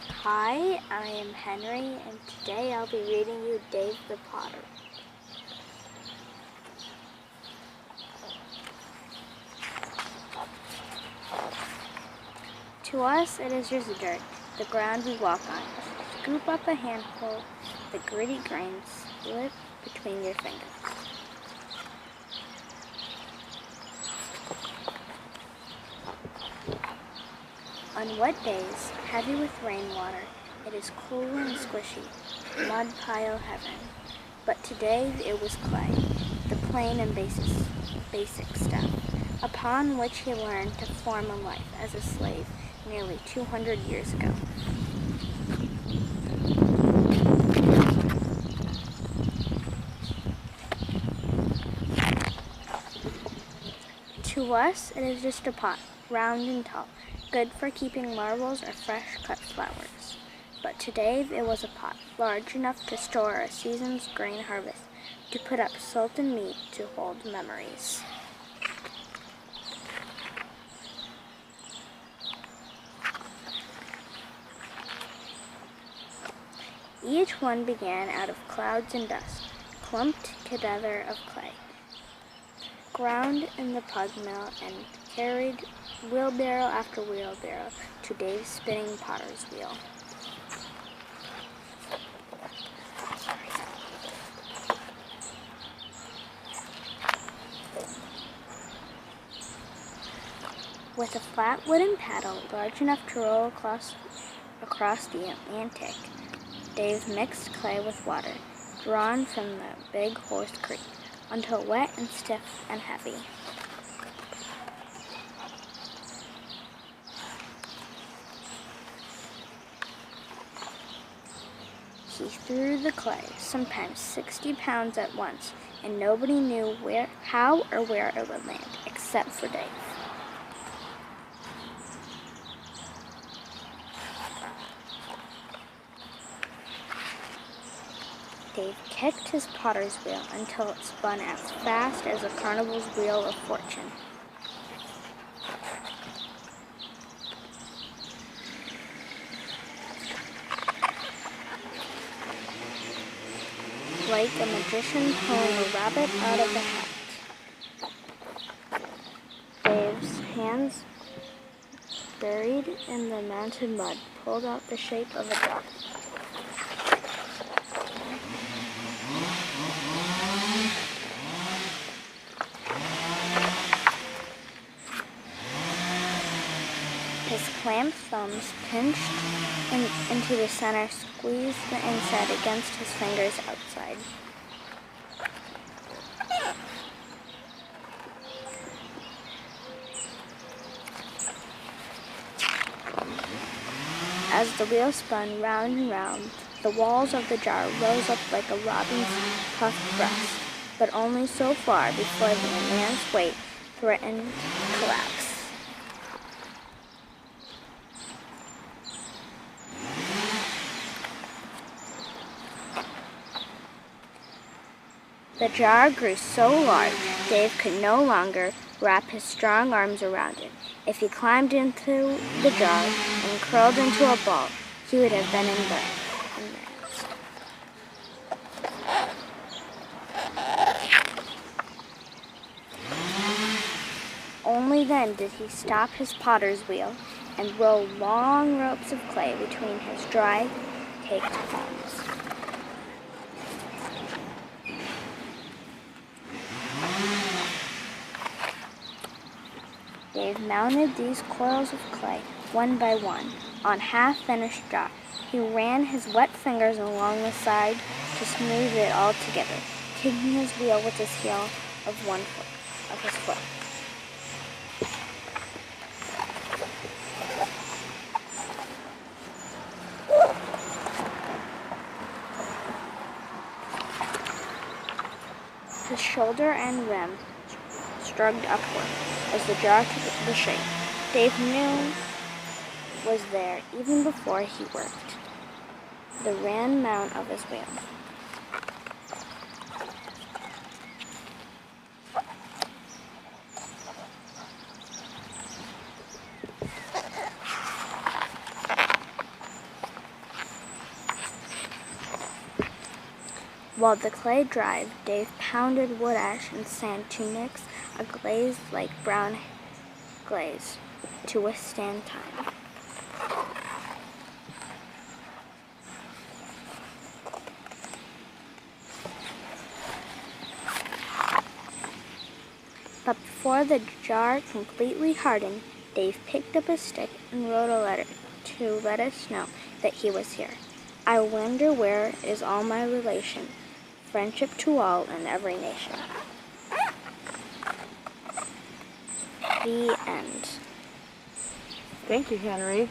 Hi, I am Henry, and today I'll be reading you Dave the Potter. To us, it is just dirt, the ground we walk on. Scoop up a handful, the gritty grains slip between your fingers. On wet days, heavy with rainwater, it is cool and squishy, mud pile heaven. But today it was clay, the plain and basic stuff, upon which he learned to form a life as a slave nearly 200 years ago. To us, it is just a pot, round and tall, good for keeping marbles or fresh-cut flowers. But to Dave it was a pot, large enough to store a season's grain harvest, to put up salt and meat, to hold memories. Each one began out of clouds and dust, clumped together of clay, ground in the pug mill and carried wheelbarrow after wheelbarrow to Dave's spinning potter's wheel. With a flat wooden paddle large enough to roll across the Atlantic, Dave mixed clay with water, drawn from the Big Horse Creek, until wet and stiff and heavy. He threw the clay, sometimes 60 pounds at once, and nobody knew how or where it would land, except for Dave. Dave kicked his potter's wheel until it spun as fast as a carnival's wheel of fortune. Like a magician pulling a rabbit out of a hat. Dave's hands, buried in the mountain mud, pulled out the shape of a dog. His clamped thumbs pinched into the center, squeezed the inside against his fingers outside. As the wheel spun round and round, the walls of the jar rose up like a robin's puffed breast, but only so far before the immense weight threatened collapse. The jar grew so large, Dave could no longer wrap his strong arms around it. If he climbed into the jar and curled into a ball, he would have been embarrassed. Only then did he stop his potter's wheel and roll long ropes of clay between his dry, caked palms. Dave mounted these coils of clay, one by one, on half-finished jar. He ran his wet fingers along the side to smooth it all together, kicking his wheel with his heel of his foot. His shoulder and rim shrugged upward as the jar took the shape Dave knew was there even before he worked the round mount of his wheel. While the clay dried, Dave pounded wood ash and sand to mix a glaze like brown glaze to withstand time. But before the jar completely hardened, Dave picked up a stick and wrote a letter to let us know that he was here. I wonder where is all my relation, friendship to all in every nation. The end. Thank you, Henry.